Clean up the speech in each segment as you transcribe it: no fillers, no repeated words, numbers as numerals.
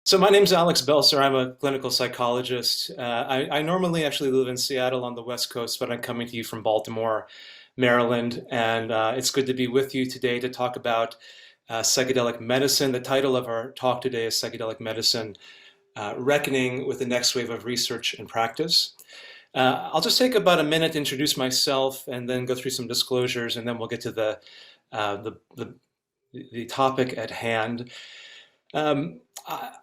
So my name's Alex Belser. I'm a clinical psychologist. I normally actually live in Seattle on the West Coast, but I'm coming to you from Baltimore, Maryland, and it's good to be with you today to talk about psychedelic medicine. The title of our talk today is Psychedelic Medicine, Reckoning with the Next Wave of Research and Practice. I'll just take about a minute to introduce myself and then go through some disclosures, and then we'll get to uh, the, the, the topic at hand.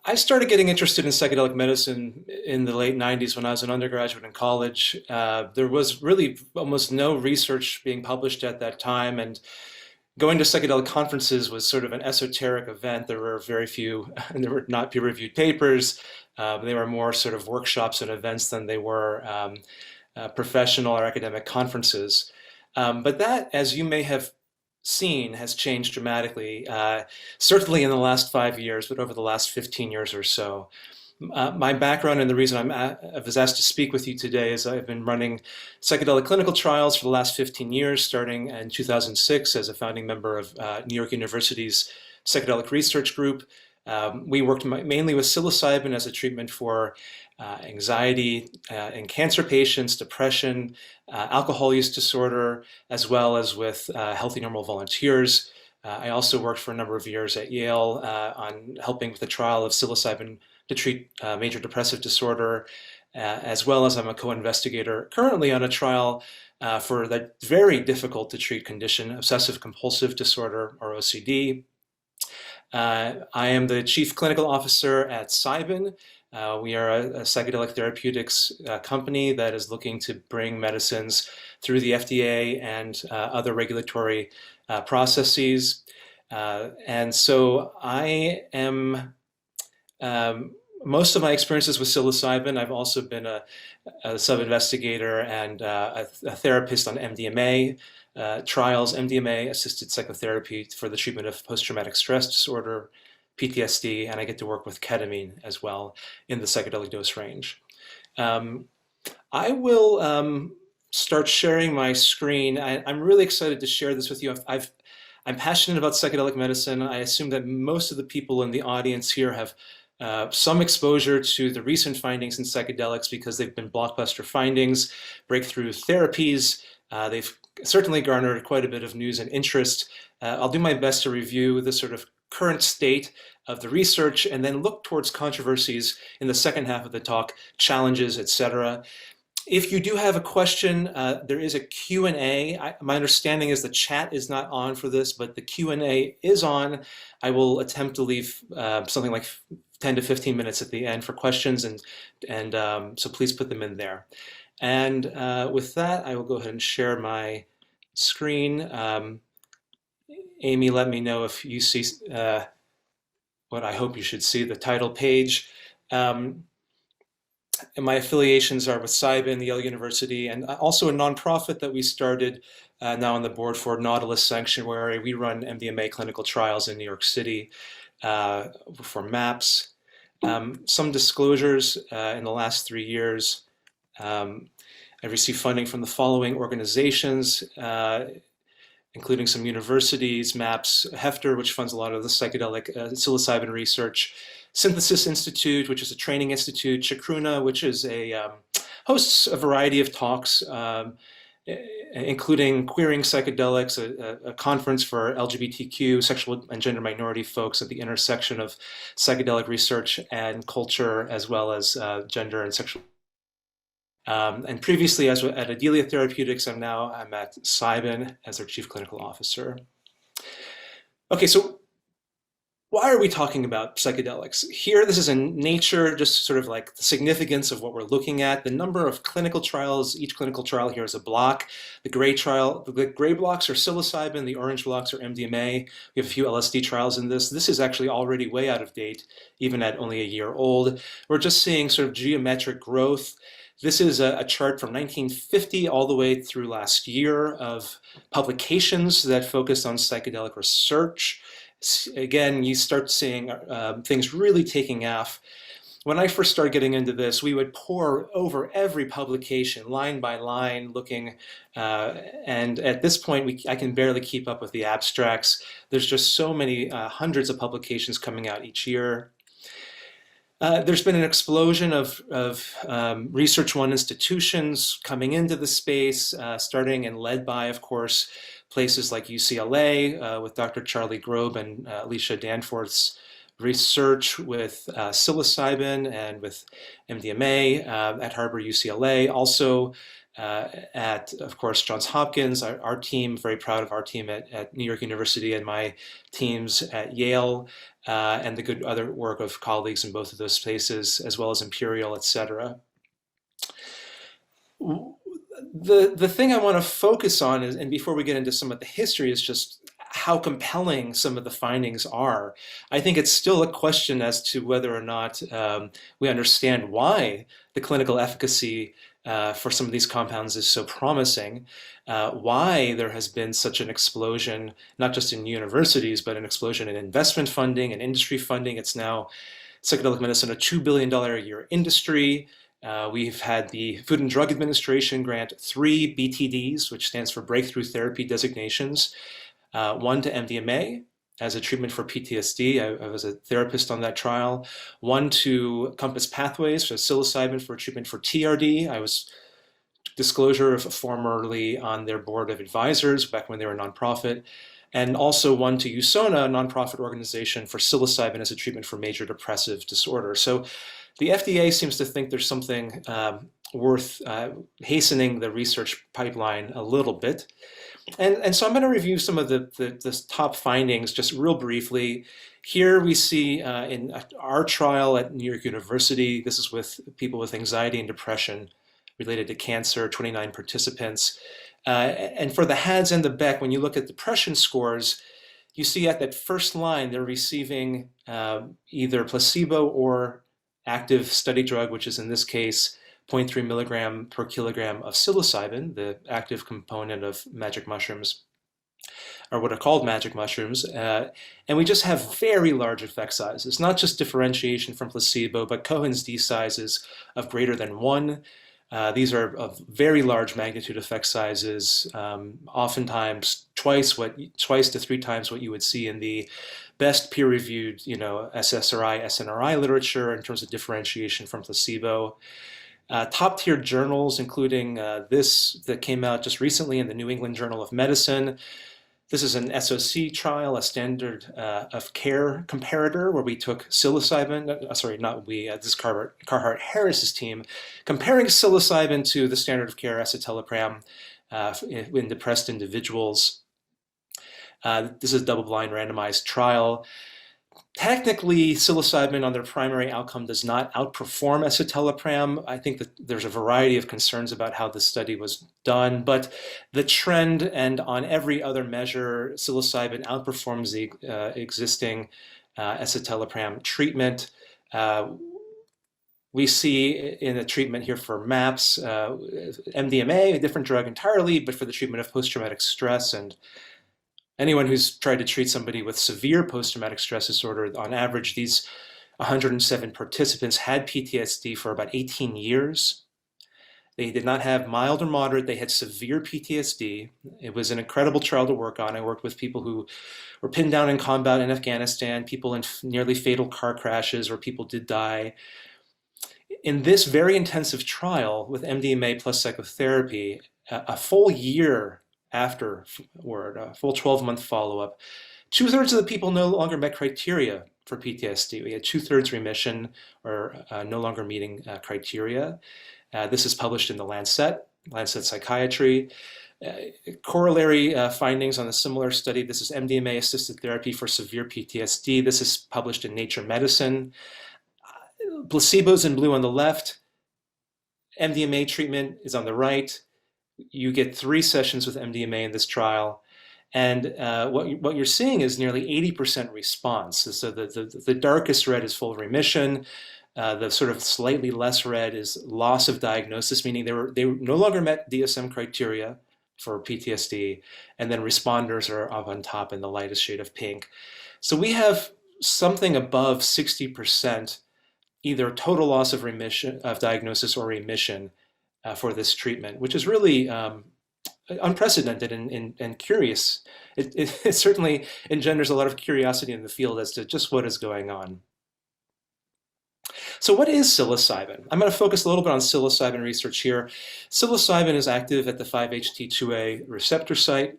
I started getting interested in psychedelic medicine in the late 90s when I was an undergraduate in college. There was really almost no research being published at that time, and going to psychedelic conferences was sort of an esoteric event. There were very few, and there were not peer-reviewed papers. They were more sort of workshops and events than they were professional or academic conferences. But that, as you may have seen, has changed dramatically, certainly in the last 5 years, but over the last 15 years or so. My background and the reason I was asked to speak with you today is I've been running psychedelic clinical trials for the last 15 years, starting in 2006 as a founding member of New York University's Psychedelic Research Group. We worked mainly with psilocybin as a treatment for anxiety in cancer patients, depression, alcohol use disorder, as well as with healthy normal volunteers. I also worked for a number of years at Yale on helping with the trial of psilocybin to treat major depressive disorder, as well as I'm a co-investigator currently on a trial for the very difficult to treat condition, obsessive compulsive disorder, or OCD. I am the Chief Clinical Officer at Cybin. We are a psychedelic therapeutics company that is looking to bring medicines through the FDA and other regulatory processes. And so I am, most of my experiences with psilocybin. I've also been a sub-investigator and a therapist on MDMA trials, MDMA-assisted psychotherapy for the treatment of post-traumatic stress disorder, PTSD, and I get to work with ketamine as well in the psychedelic dose range. I will start sharing my screen. I'm really excited to share this with you. I'm passionate about psychedelic medicine. I assume that most of the people in the audience here have some exposure to the recent findings in psychedelics because they've been blockbuster findings, breakthrough therapies. They've certainly garnered quite a bit of news and interest. I'll do my best to review the sort of current state of the research and then look towards controversies in the second half of the talk, challenges, etc. If you do have a question, there is a Q&A. My understanding is the chat is not on for this, but the Q&A is on. I will attempt to leave something like 10 to 15 minutes at the end for questions, and so please put them in there. And with that, I will go ahead and share my screen. Amy, let me know if you see what I hope you should see, the title page. And my affiliations are with Cybin, Yale University, and also a nonprofit that we started now on the board for, Nautilus Sanctuary. We run MDMA clinical trials in New York City for MAPS. Some disclosures in the last 3 years. I received funding from the following organizations, including some universities, MAPS, Hefter, which funds a lot of the psychedelic psilocybin research, Synthesis Institute, which is a training institute, Chacruna, which is hosts a variety of talks, including Queering Psychedelics, a conference for LGBTQ, sexual and gender minority folks at the intersection of psychedelic research and culture, as well as gender and sexual. And previously, as at Adelia Therapeutics, I'm at Cybin as their Chief Clinical Officer. Okay, so why are we talking about psychedelics? Here, this is in Nature, just sort of like the significance of what we're looking at. The number of clinical trials, each clinical trial here is a block. The gray blocks are psilocybin, the orange blocks are MDMA. We have a few LSD trials in this. This is actually already way out of date, even at only a year old. We're just seeing sort of geometric growth. This is a chart from 1950 all the way through last year of publications that focused on psychedelic research. Again, you start seeing things really taking off. When I first started getting into this, we would pore over every publication, line by line, looking, and at this point, I can barely keep up with the abstracts. There's just so many hundreds of publications coming out each year. There's been an explosion of Research One institutions coming into the space, starting and led by, of course, places like UCLA with Dr. Charlie Grobe and Alicia Danforth's research with psilocybin and with MDMA at Harbor UCLA. Also at, of course, Johns Hopkins, our team, very proud of our team at New York University and my teams at Yale, and the good other work of colleagues in both of those places, as well as Imperial, etc. The thing I want to focus on is, and before we get into some of the history, is just how compelling some of the findings are. I think it's still a question as to whether or not we understand why the clinical efficacy for some of these compounds is so promising, why there has been such an explosion, not just in universities, but an explosion in investment funding and industry funding. It's now psychedelic medicine, a $2 billion a year industry. We've had the Food and Drug Administration grant 3 BTDs, which stands for Breakthrough Therapy Designations, one to MDMA as a treatment for PTSD. I was a therapist on that trial. One to Compass Pathways for psilocybin for treatment for TRD. I was, disclosure, of formerly on their board of advisors back when they were a nonprofit. And also one to USONA, a nonprofit organization, for psilocybin as a treatment for major depressive disorder. So the FDA seems to think there's something worth hastening the research pipeline a little bit. And so I'm going to review some of the top findings just real briefly. Here we see in our trial at New York University, this is with people with anxiety and depression related to cancer, 29 participants. And for the HADS and the BEC, when you look at depression scores, you see at that first line they're receiving either placebo or active study drug, which is in this case 0.3 milligram per kilogram of psilocybin, the active component of magic mushrooms, or what are called magic mushrooms. And we just have very large effect sizes, not just differentiation from placebo, but Cohen's d sizes of greater than 1. These are of very large magnitude effect sizes, oftentimes twice to 3 times what you would see in the best peer-reviewed, SSRI, SNRI literature in terms of differentiation from placebo. Top-tier journals, including this that came out just recently in the New England Journal of Medicine. This is an SOC trial, a standard of care comparator, where we took psilocybin, sorry, not we, this is Carhart Harris's team, comparing psilocybin to the standard of care escitalopram in depressed individuals. This is a double-blind randomized trial. Technically, psilocybin on their primary outcome does not outperform escitalopram. I think that there's a variety of concerns about how this study was done, but the trend and on every other measure, psilocybin outperforms the existing escitalopram treatment. We see in the treatment here for MAPS, MDMA, a different drug entirely, but for the treatment of post-traumatic stress. And anyone who's tried to treat somebody with severe post-traumatic stress disorder, on average, these 107 participants had PTSD for about 18 years. They did not have mild or moderate, they had severe PTSD. It was an incredible trial to work on. I worked with people who were pinned down in combat in Afghanistan, people in nearly fatal car crashes where people did die. In this very intensive trial with MDMA plus psychotherapy, a full year afterward, a full 12-month follow-up, 2/3 of the people no longer met criteria for PTSD. We had 2/3 remission or no longer meeting criteria. This is published in the Lancet Psychiatry. Corollary findings on a similar study. This is MDMA-assisted therapy for severe PTSD. This is published in Nature Medicine. Placebos in blue on the left. MDMA treatment is on the right. You get 3 sessions with MDMA in this trial, and what you're seeing is nearly 80% response. So the darkest red is full remission. The sort of slightly less red is loss of diagnosis, meaning they no longer met DSM criteria for PTSD, and then responders are up on top in the lightest shade of pink. So we have something above 60% either total loss of remission of diagnosis or remission for this treatment, which is really unprecedented and curious. It certainly engenders a lot of curiosity in the field as to just what is going on. So what is psilocybin? I'm going to focus a little bit on psilocybin research here. Psilocybin is active at the 5-HT2A receptor site.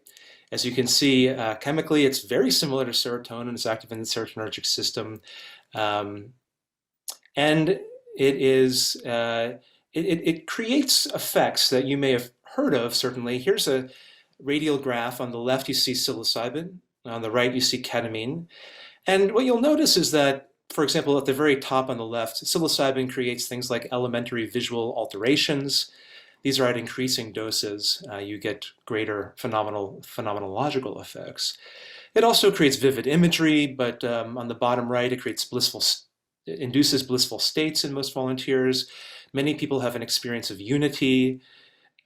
As you can see, chemically, it's very similar to serotonin. It's active in the serotonergic system. Um, and it creates effects that you may have heard of, certainly. Here's a radial graph. On the left, you see psilocybin. On the right, you see ketamine. And what you'll notice is that, for example, at the very top on the left, psilocybin creates things like elementary visual alterations. These are at increasing doses. You get greater phenomenological effects. It also creates vivid imagery, but on the bottom right, it induces blissful states in most volunteers. Many people have an experience of unity.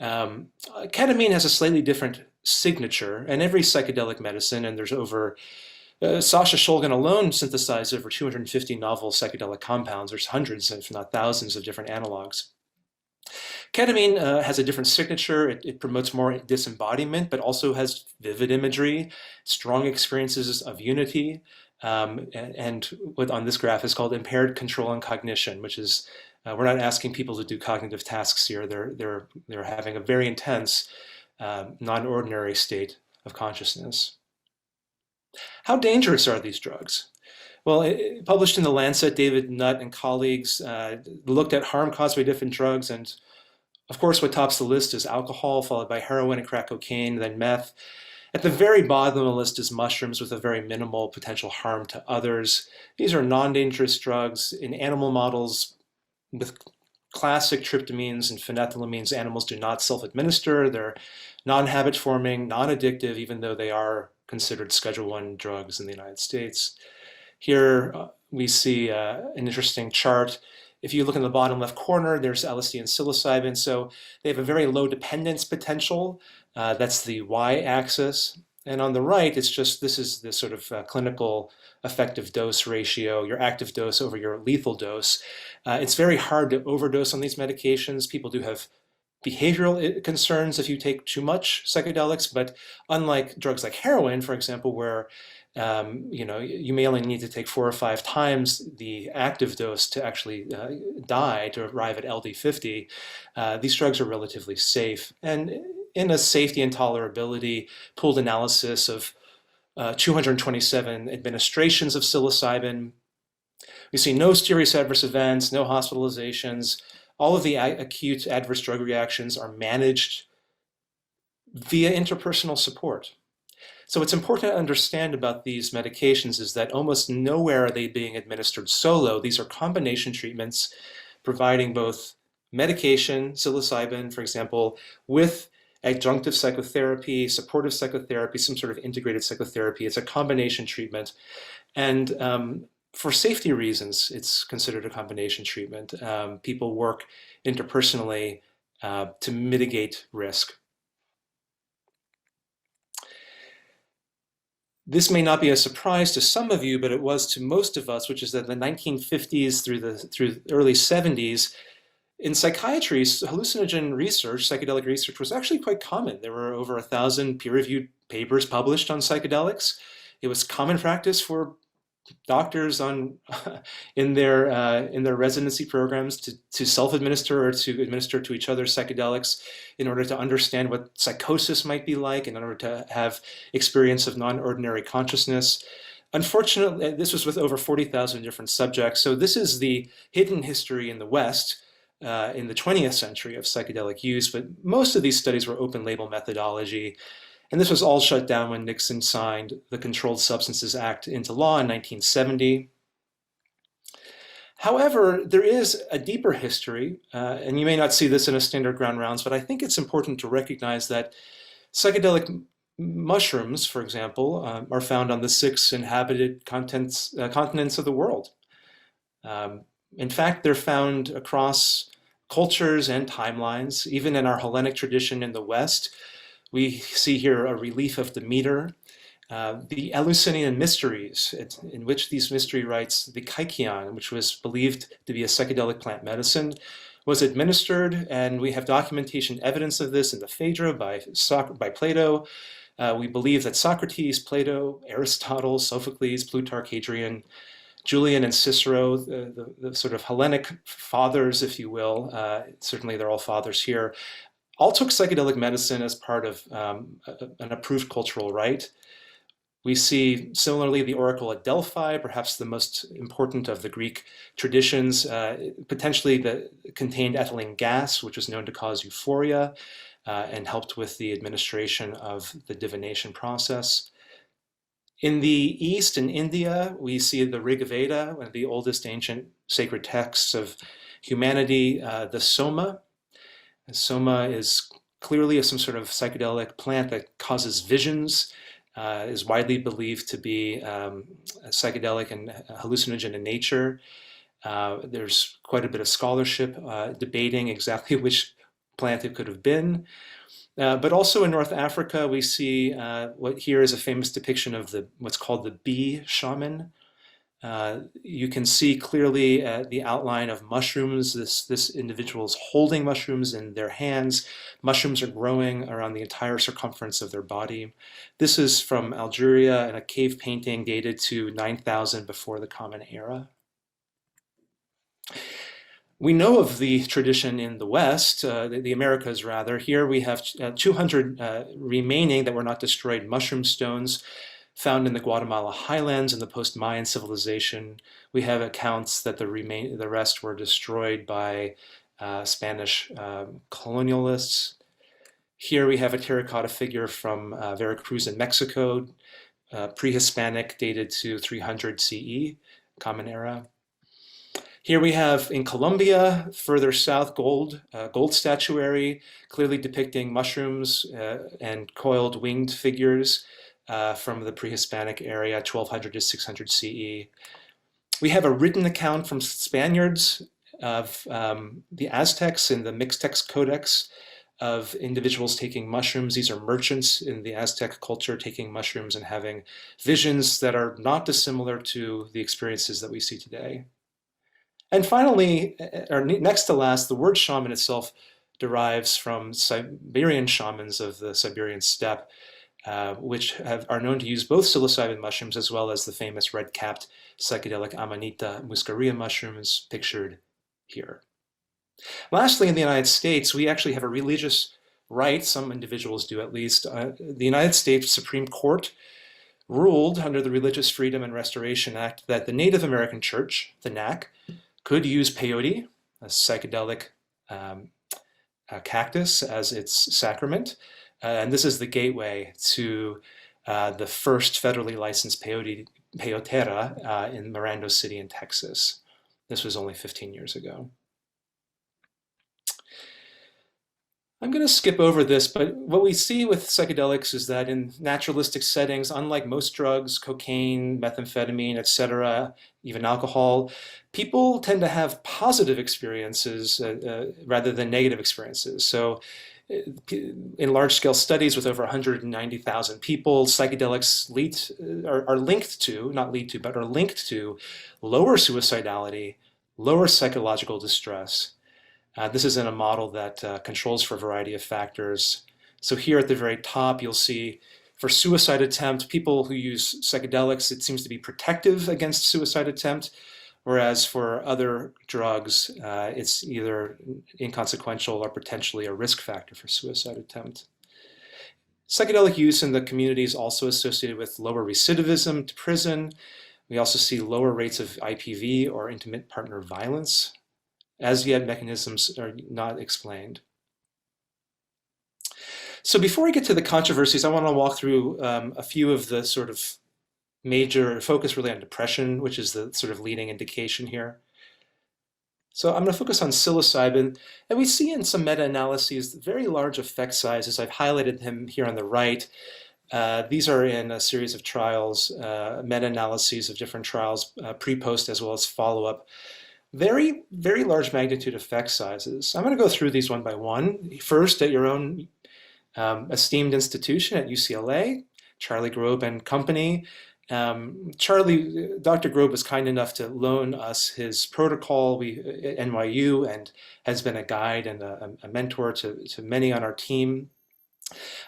Ketamine has a slightly different signature, and every psychedelic medicine, and there's Sasha Shulgin alone synthesized over 250 novel psychedelic compounds. There's hundreds, if not thousands, of different analogs. Ketamine has a different signature. It promotes more disembodiment, but also has vivid imagery, strong experiences of unity, and what on this graph is called impaired control and cognition, which is we're not asking people to do cognitive tasks here. They're having a very intense, non-ordinary state of consciousness. How dangerous are these drugs? Well, published in The Lancet, David Nutt and colleagues looked at harm caused by different drugs, and of course what tops the list is alcohol, followed by heroin and crack cocaine, then meth. At the very bottom of the list is mushrooms with a very minimal potential harm to others. These are non-dangerous drugs. In animal models with classic tryptamines and phenethylamines, animals do not self-administer. They're non-habit forming, non-addictive, even though they are considered Schedule I drugs in the United States. Here we see an interesting chart. If you look in the bottom left corner, there's LSD and psilocybin. So they have a very low dependence potential. That's the y-axis. And on the right, this is the sort of clinical effective dose ratio, your active dose over your lethal dose. It's very hard to overdose on these medications. People do have behavioral concerns if you take too much psychedelics, but unlike drugs like heroin, for example, where you may only need to take 4 or 5 times the active dose to actually die to arrive at LD50. These drugs are relatively safe. And in a safety and tolerability pooled analysis of 227 administrations of psilocybin, we see no serious adverse events, no hospitalizations. All of the acute adverse drug reactions are managed via interpersonal support. So what's important to understand about these medications is that almost nowhere are they being administered solo. These are combination treatments providing both medication, psilocybin, for example, with adjunctive psychotherapy, supportive psychotherapy, some sort of integrated psychotherapy. It's a combination treatment. And for safety reasons, it's considered a combination treatment. People work interpersonally to mitigate risk. This may not be a surprise to some of you, but it was to most of us, which is that in the 1950s through the early 70s, in psychiatry, hallucinogen research, psychedelic research, was actually quite common. There were over 1,000 peer-reviewed papers published on psychedelics. It was common practice for doctors in their residency programs to self-administer or to administer to each other psychedelics in order to understand what psychosis might be like, in order to have experience of non-ordinary consciousness. Unfortunately, this was with over 40,000 different subjects. So this is the hidden history in the West in the 20th century of psychedelic use, but most of these studies were open label methodology. And this was all shut down when Nixon signed the Controlled Substances Act into law in 1970. However, there is a deeper history, and you may not see this in a standard ground rounds, but I think it's important to recognize that psychedelic mushrooms, for example, are found on the 6 inhabited continents of the world. In fact, they're found across cultures and timelines, even in our Hellenic tradition in the West. We see here a relief of Demeter, the Eleusinian mysteries, in which these mystery rites, the kykeon, which was believed to be a psychedelic plant medicine, was administered, and we have documentation evidence of this in the Phaedra by Plato. We believe that Socrates, Plato, Aristotle, Sophocles, Plutarch, Hadrian Julian and Cicero, the sort of Hellenic fathers, if you will, certainly they're all fathers here, all took psychedelic medicine as part of an approved cultural rite. We see similarly the oracle at Delphi, perhaps the most important of the Greek traditions, potentially that contained ethylene gas, which was known to cause euphoria and helped with the administration of the divination process. In the East, in India, we see the Rig Veda, one of the oldest ancient sacred texts of humanity, the Soma. The Soma is clearly some sort of psychedelic plant that causes visions, is widely believed to be psychedelic and hallucinogen in nature. There's quite a bit of scholarship debating exactly which plant it could have been. But also in North Africa, we see what here is a famous depiction of what's called the bee shaman. You can see clearly the outline of mushrooms. This individual is holding mushrooms in their hands. Mushrooms are growing around the entire circumference of their body. This is from Algeria in a cave painting dated to 9000 before the Common Era. We know of the tradition in the West, the Americas rather. Here we have 200 remaining that were not destroyed mushroom stones found in the Guatemala highlands in the post-Mayan civilization. We have accounts that the rest were destroyed by Spanish colonialists. Here we have a terracotta figure from Veracruz in Mexico, pre-Hispanic, dated to 300 CE, Common Era. Here we have in Colombia, further south, gold statuary, clearly depicting mushrooms and coiled winged figures from the pre-Hispanic area, 1200 to 600 CE. We have a written account from Spaniards of the Aztecs in the Mixtex Codex of individuals taking mushrooms. These are merchants in the Aztec culture taking mushrooms and having visions that are not dissimilar to the experiences that we see today. And finally, or next to last, the word shaman itself derives from Siberian shamans of the Siberian steppe, which are known to use both psilocybin mushrooms as well as the famous red-capped psychedelic Amanita muscaria mushrooms pictured here. Lastly, in the United States, we actually have a religious right, some individuals do at least. The United States Supreme Court ruled under the Religious Freedom and Restoration Act that the Native American Church, the NAC, could use peyote, a psychedelic cactus, as its sacrament. And this is the gateway to the first federally licensed peyotera in Miranda City in Texas. This was only 15 years ago. I'm going to skip over this, but what we see with psychedelics is that in naturalistic settings, unlike most drugs, cocaine, methamphetamine, etc., even alcohol, people tend to have positive experiences rather than negative experiences. So in large-scale studies with over 190,000 people, psychedelics are linked to, not lead to, but are linked to lower suicidality, lower psychological distress. This is in a model that controls for a variety of factors. So here at the very top, you'll see for suicide attempt, people who use psychedelics, it seems to be protective against suicide attempt, whereas for other drugs, it's either inconsequential or potentially a risk factor for suicide attempt. Psychedelic use in the community is also associated with lower recidivism to prison. We also see lower rates of IPV or intimate partner violence. As yet, mechanisms are not explained. So before I get to the controversies, I want to walk through a few of the sort of major focus really on depression, which is the sort of leading indication here. So I'm going to focus on psilocybin, and we see in some meta-analyses very large effect sizes. I've highlighted them here on the right. These are in a series of trials, meta-analyses of different trials, pre-post as well as follow-up. Very, very large magnitude effect sizes. I'm going to go through these one by one. First, at your own esteemed institution at UCLA, Charlie Grob and company. Dr. Grob was kind enough to loan us his protocol at NYU and has been a guide and a mentor to many on our team.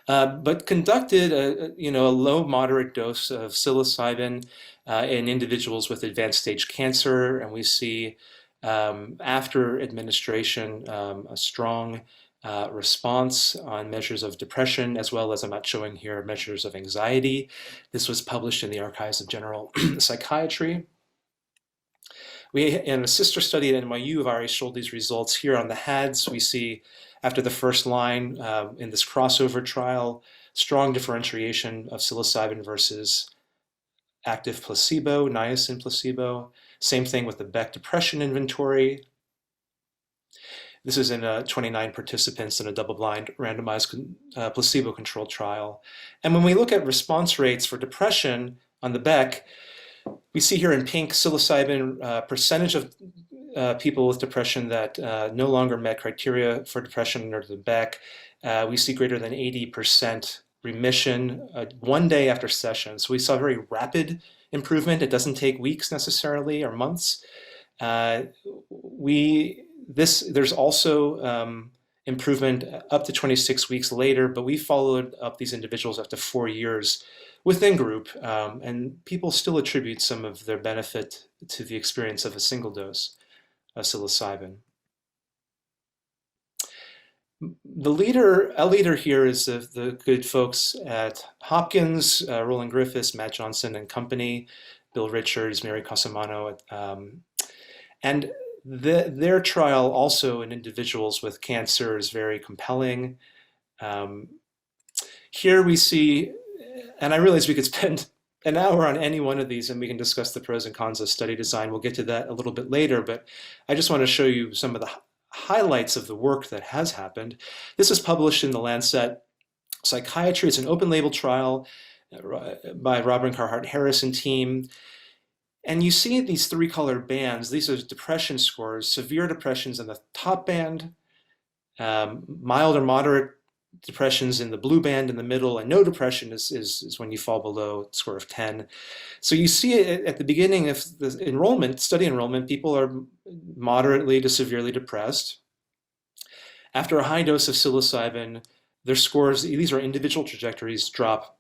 but conducted a low moderate dose of psilocybin in individuals with advanced stage cancer, and we see after administration a strong response on measures of depression, as well as, I'm not showing here, measures of anxiety. This was published in the Archives of General Psychiatry. We, in a sister study at NYU, have already showed these results. Here on the HADS, we see after the first line in this crossover trial, strong differentiation of psilocybin versus active placebo, niacin placebo. Same thing with the Beck depression inventory. This is in 29 participants in a double-blind randomized placebo-controlled trial. And when we look at response rates for depression on the Beck, we see here in pink psilocybin percentage of people with depression that no longer met criteria for depression under the Beck. We see greater than 80% remission 1 day after session. So we saw very rapid improvement. It doesn't take weeks necessarily or months. There's also improvement up to 26 weeks later, but we followed up these individuals up to 4 years within group, and people still attribute some of their benefit to the experience of a single dose of psilocybin. A leader here is the good folks at Hopkins, Roland Griffiths, Matt Johnson and company, Bill Richards, Mary Cosimano, and their trial also in individuals with cancer is very compelling. Here we see, and I realize we could spend an hour on any one of these and we can discuss the pros and cons of study design. We'll get to that a little bit later, but I just want to show you some of the highlights of the work that has happened. This is published in the Lancet Psychiatry. It's an open label trial by Robin Carhart Harris and team. And you see these three colored bands. These are depression scores. Severe depressions in the top band, mild or moderate depressions in the blue band in the middle, and no depression is when you fall below a score of 10. So you see it at the beginning of the study enrollment, people are moderately to severely depressed. After a high dose of psilocybin, their scores, these are individual trajectories, drop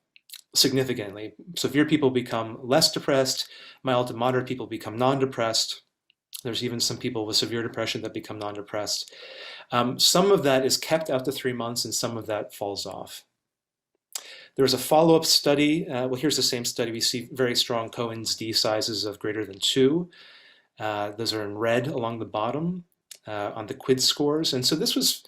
significantly. Severe people become less depressed, mild to moderate people become non-depressed. There's even some people with severe depression that become non-depressed. Some of that is kept out to 3 months and some of that falls off. There's a follow-up study. Well, here's the same study. We see very strong Cohen's d sizes of greater than 2. Those are in red along the bottom on the QID scores. And so this was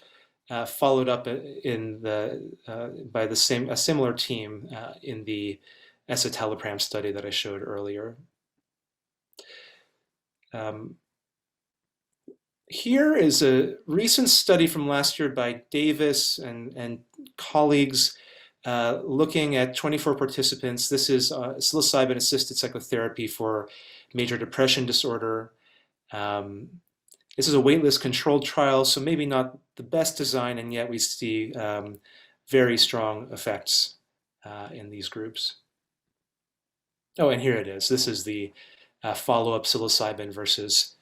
followed up by a similar team in the escitalopram study that I showed earlier. Here is a recent study from last year by Davis and colleagues looking at 24 participants. This is psilocybin-assisted psychotherapy for major depression disorder. This is a waitlist controlled trial, so maybe not the best design, and yet we see very strong effects in these groups. Oh, and here it is. This is the follow-up psilocybin versus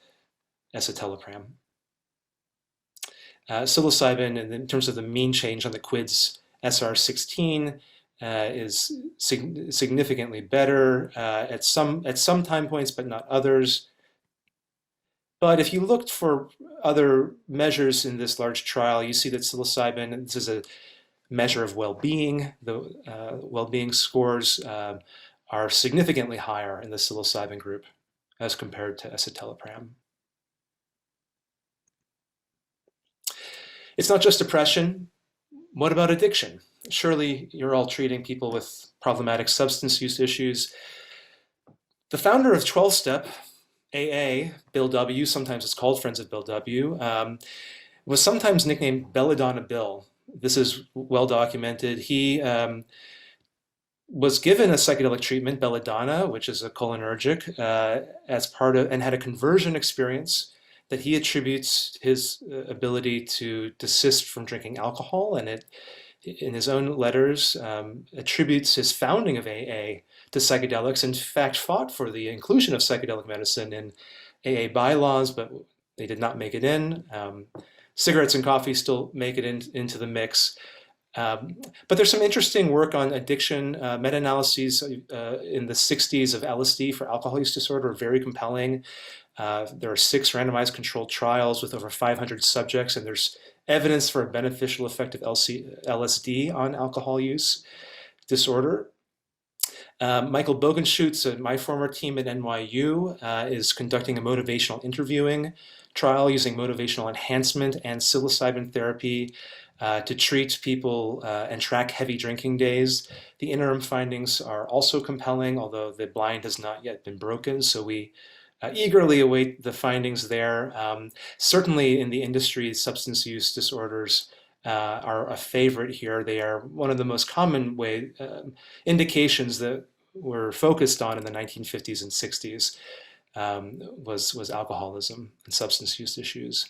escitalopram. Psilocybin, in terms of the mean change on the QIDS SR16, is significantly better at some time points, but not others. But if you looked for other measures in this large trial, you see that psilocybin, this is a measure of well-being. The well-being scores are significantly higher in the psilocybin group as compared to escitalopram. It's not just depression. What about addiction? Surely you're all treating people with problematic substance use issues. The founder of 12-Step, AA, Bill W., sometimes it's called Friends of Bill W., was sometimes nicknamed Belladonna Bill. This is well documented. He was given a psychedelic treatment, belladonna, which is a cholinergic, as part of, and had a conversion experience that he attributes his ability to desist from drinking alcohol, and it, in his own letters, attributes his founding of AA to psychedelics. In fact, fought for the inclusion of psychedelic medicine in AA bylaws, but they did not make it in. Cigarettes and coffee still make it into the mix. Um, but there's some interesting work on addiction, meta-analyses in the 60s of LSD for alcohol use disorder, very compelling. There are 6 randomized controlled trials with over 500 subjects, and there's evidence for a beneficial effect of LSD on alcohol use disorder. Michael Bogenschutz, my former team at NYU, is conducting a motivational interviewing trial using motivational enhancement and psilocybin therapy to treat people and track heavy drinking days. The interim findings are also compelling, although the blind has not yet been broken, so we eagerly await the findings there. Certainly in the industry, substance use disorders are a favorite here. They are one of the most common indications that were focused on in the 1950s and 60s was alcoholism and substance use issues.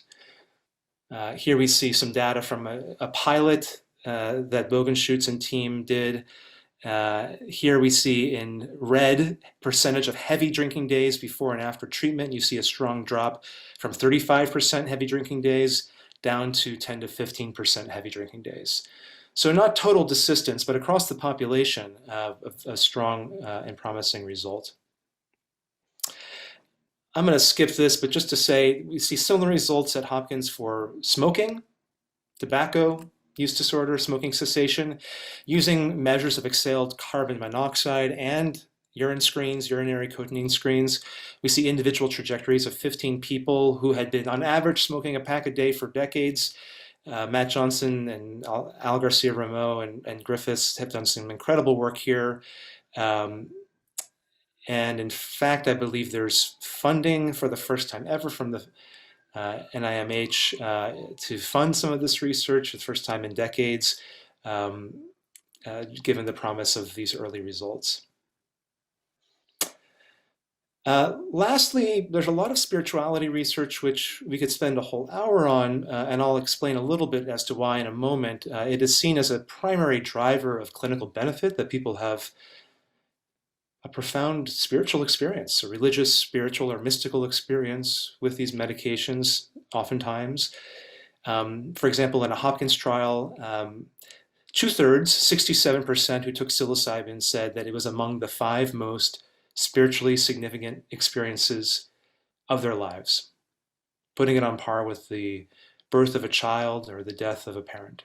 Here we see some data from a pilot that Bogenschutz and team did. Here we see in red percentage of heavy drinking days before and after treatment. You see a strong drop from 35% heavy drinking days down to 10 to 15% heavy drinking days. So not total desistance, but across the population, a strong and promising result. I'm going to skip this, but just to say, we see similar results at Hopkins for smoking, tobacco use disorder, smoking cessation, using measures of exhaled carbon monoxide and urine screens, urinary cotinine screens. We see individual trajectories of 15 people who had been on average smoking a pack a day for decades. Matt Johnson and Al Garcia Rameau and Griffiths have done some incredible work here. And in fact, I believe there's funding for the first time ever from the NIMH to fund some of this research for the first time in decades, given the promise of these early results. Lastly, there's a lot of spirituality research which we could spend a whole hour on, and I'll explain a little bit as to why in a moment. It is seen as a primary driver of clinical benefit, that people have a profound spiritual experience, a religious, spiritual, or mystical experience with these medications, oftentimes. For example, in a Hopkins trial, 2/3, 67% who took psilocybin said that it was among the 5 most spiritually significant experiences of their lives, putting it on par with the birth of a child or the death of a parent.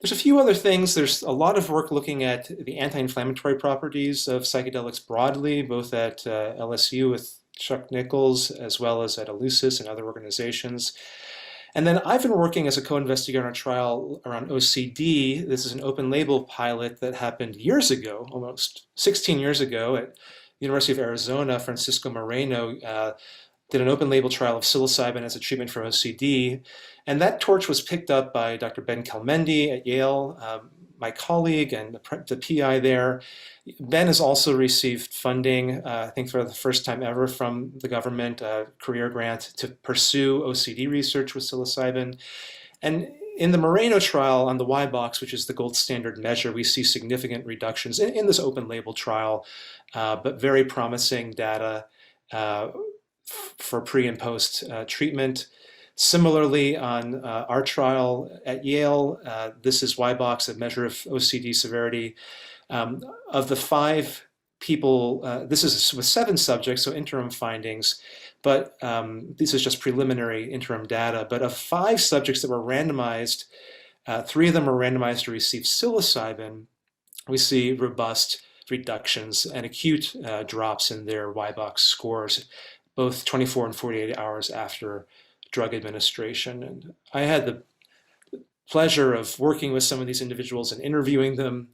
There's a few other things. There's a lot of work looking at the anti-inflammatory properties of psychedelics broadly, both at LSU with Chuck Nichols, as well as at Eleusis and other organizations. And then I've been working as a co-investigator on a trial around OCD. This is an open label pilot that happened years ago, almost 16 years ago at the University of Arizona. Francisco Moreno did an open label trial of psilocybin as a treatment for OCD. And that torch was picked up by Dr. Ben Kelmendi at Yale, my colleague and the PI there. Ben has also received funding, I think for the first time ever from the government, a career grant to pursue OCD research with psilocybin. And in the Moreno trial on the Y box, which is the gold standard measure, we see significant reductions in this open label trial, but very promising data for pre and post treatment. Similarly, on our trial at Yale, this is Y-box, a measure of OCD severity. Of the 5 people, this is with 7 subjects, so interim findings, but this is just preliminary interim data. But of 5 subjects that were randomized, 3 of them were randomized to receive psilocybin. We see robust reductions and acute drops in their Y-box scores, both 24 and 48 hours after drug administration. And I had the pleasure of working with some of these individuals and interviewing them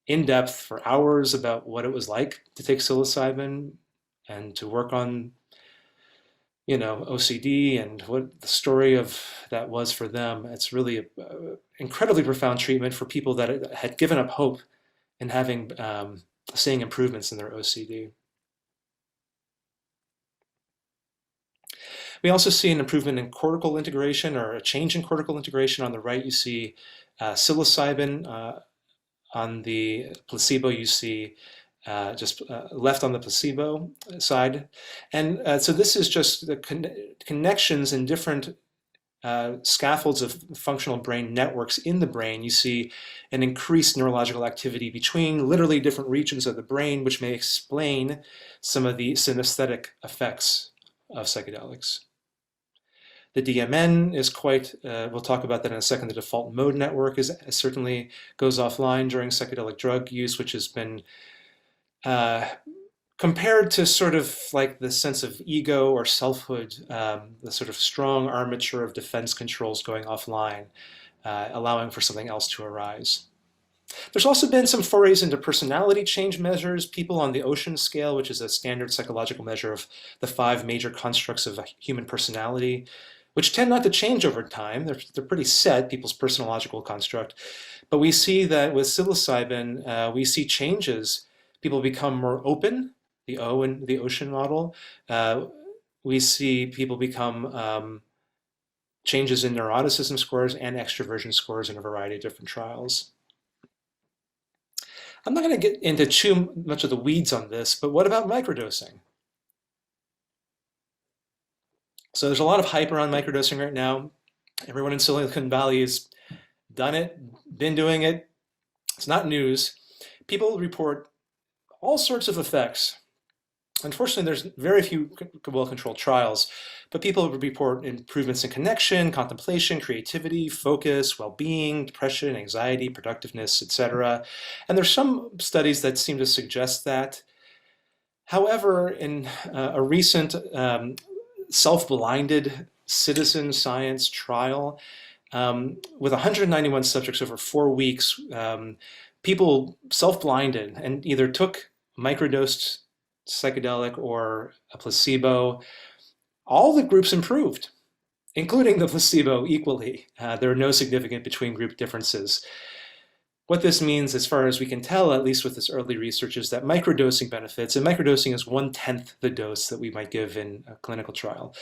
in depth for hours about what it was like to take psilocybin and to work on, OCD and what the story of that was for them. It's really an incredibly profound treatment for people that had given up hope in seeing improvements in their OCD. We also see an improvement in cortical integration, or a change in cortical integration. On the right, you see psilocybin. On the placebo, you see just left on the placebo side. And so this is just the connections in different scaffolds of functional brain networks in the brain, you see an increased neurological activity between literally different regions of the brain, which may explain some of the synesthetic effects of psychedelics. The DMN is quite, we'll talk about that in a second, the default mode network certainly goes offline during psychedelic drug use, which has been compared to sort of like the sense of ego or selfhood, the sort of strong armature of defense controls going offline, allowing for something else to arise. There's also been some forays into personality change measures. People on the Ocean scale, which is a standard psychological measure of the 5 major constructs of human personality, which tend not to change over time. They're pretty set, people's personological construct. But we see that with psilocybin, we see changes. People become more open, the O in the Ocean model. We see people become changes in neuroticism scores and extroversion scores in a variety of different trials. I'm not going to get into too much of the weeds on this, but what about microdosing? So there's a lot of hype around microdosing right now. Everyone in Silicon Valley has done it, been doing it. It's not news. People report all sorts of effects. Unfortunately, there's very few well-controlled trials, but people report improvements in connection, contemplation, creativity, focus, well-being, depression, anxiety, productiveness, etc. And there's some studies that seem to suggest that. However, in a recent self-blinded citizen science trial with 191 subjects over 4 weeks, people self-blinded and either took microdosed psychedelic or a placebo. All the groups improved, including the placebo equally. There are no significant between group differences. What this means, as far as we can tell, at least with this early research, is that microdosing benefits, and microdosing is 1/10 the dose that we might give in a clinical trial.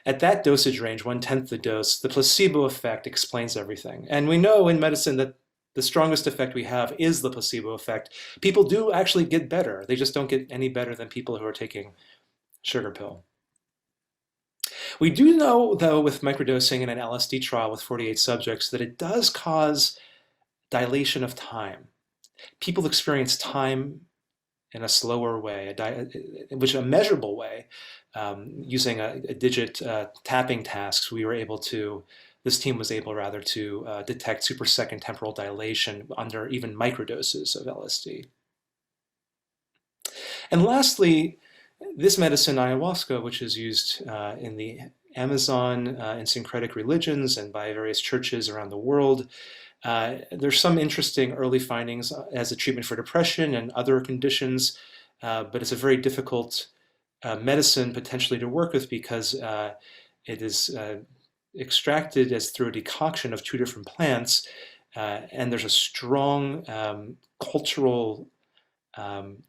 At that dosage range, 1/10 the dose, the placebo effect explains everything. And we know in medicine that the strongest effect we have is the placebo effect. People do actually get better. They just don't get any better than people who are taking sugar pill. We do know, though, with microdosing in an LSD trial with 48 subjects, that it does cause dilation of time. People experience time in a slower way, which a measurable way, using a digit tapping tasks. This team was able rather to detect supersecond temporal dilation under even microdoses of LSD. And lastly, this medicine, ayahuasca, which is used in the Amazon, in syncretic religions and by various churches around the world, there's some interesting early findings as a treatment for depression and other conditions, but it's a very difficult medicine potentially to work with because it is extracted as through a decoction of 2 different plants, and there's a strong cultural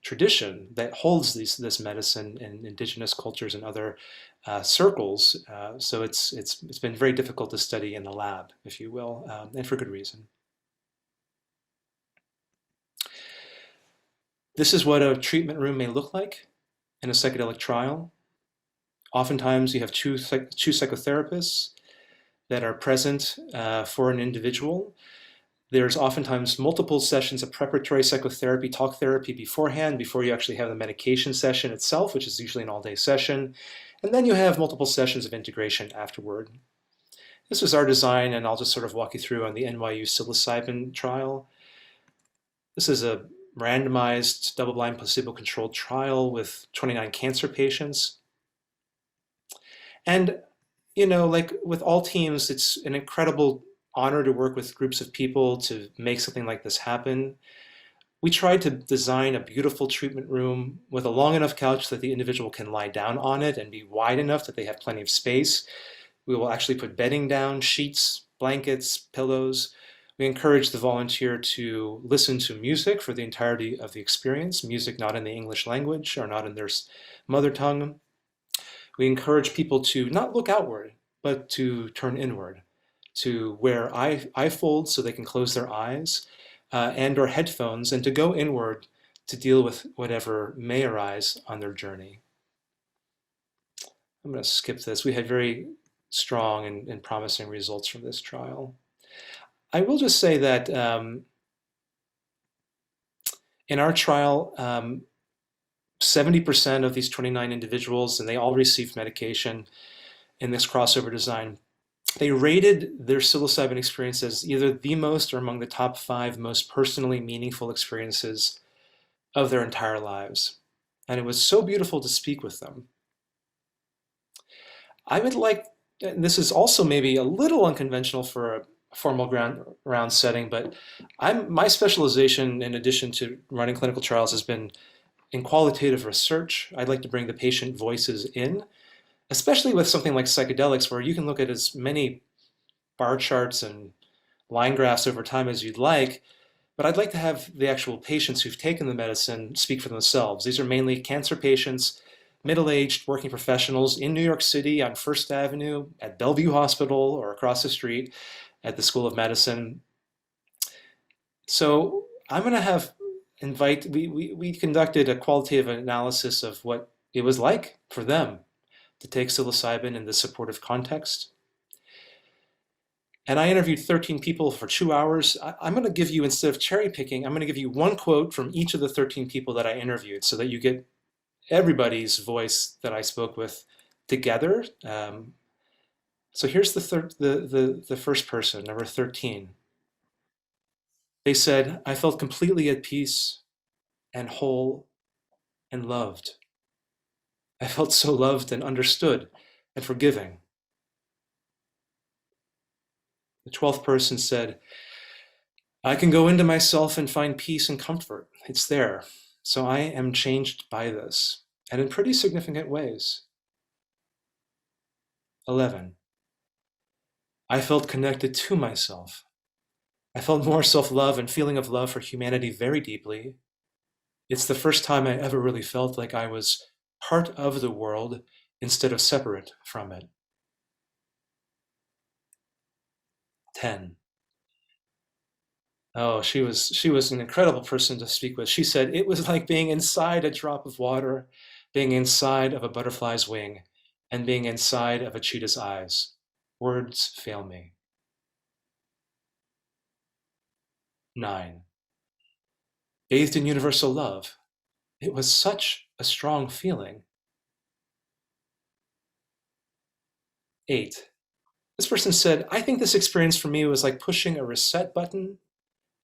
tradition that holds this medicine in indigenous cultures and other circles. So it's been very difficult to study in the lab, if you will, and for good reason. This is what a treatment room may look like in a psychedelic trial. Oftentimes you have two psychotherapists that are present for an individual. There's oftentimes multiple sessions of preparatory psychotherapy, talk therapy beforehand, before you actually have the medication session itself, which is usually an all-day session. And then you have multiple sessions of integration afterward. This was our design, and I'll just sort of walk you through on the NYU psilocybin trial. This is a randomized, double-blind, placebo-controlled trial with 29 cancer patients. And, you know, like with all teams, it's an incredible honor to work with groups of people to make something like this happen. We tried to design a beautiful treatment room with a long enough couch that the individual can lie down on it and be wide enough that they have plenty of space. We will actually put bedding down, sheets, blankets, pillows. We encourage the volunteer to listen to music for the entirety of the experience, music not in the English language or not in their mother tongue. We encourage people to not look outward, but to turn inward, to wear eye folds so they can close their eyes, and or headphones, and to go inward to deal with whatever may arise on their journey. I'm going to skip this. We had very strong and promising results from this trial. I will just say that in our trial, 70% of these 29 individuals, and they all received medication in this crossover design, they rated their psilocybin experience as either the most or among the top 5 most personally meaningful experiences of their entire lives. And it was so beautiful to speak with them. I would like, and this is also maybe a little unconventional for a formal round setting, but my specialization, in addition to running clinical trials, has been in qualitative research. I'd like to bring the patient voices in, especially with something like psychedelics, where you can look at as many bar charts and line graphs over time as you'd like, but I'd like to have the actual patients who've taken the medicine speak for themselves. These are mainly cancer patients, middle-aged working professionals in New York City on First Avenue, at Bellevue Hospital, or across the street at the School of Medicine. So I'm going to we conducted a qualitative analysis of what it was like for them to take psilocybin in this supportive context. And I interviewed 13 people for 2 hours. I'm going to give you, instead of cherry picking, I'm going to give you one quote from each of the 13 people that I interviewed so that you get everybody's voice that I spoke with together. So here's the first person, number 13. They said, "I felt completely at peace and whole and loved. I felt so loved and understood and forgiving." The 12th person said, "I can go into myself and find peace and comfort. It's there. So I am changed by this, and in pretty significant ways." 11. "I felt connected to myself. I felt more self-love and feeling of love for humanity very deeply. It's the first time I ever really felt like I was part of the world instead of separate from it." 10. Oh, she was an incredible person to speak with. She said it was like being inside a drop of water, being inside of a butterfly's wing, and being inside of a cheetah's eyes. Words fail me. 9. Bathed in universal love. It was such a strong feeling. 8. This person said, "I think this experience for me was like pushing a reset button.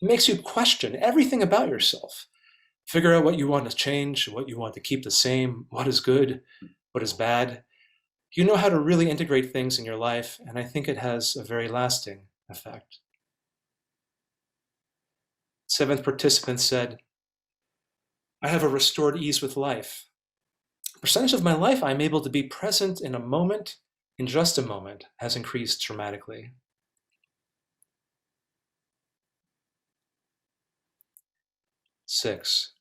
It makes you question everything about yourself. Figure out what you want to change, what you want to keep the same, what is good, what is bad. You know how to really integrate things in your life, and I think it has a very lasting effect." 7th participant said, "I have a restored ease with life. The percentage of my life I'm able to be present in a moment, in just a moment, has increased dramatically." 6.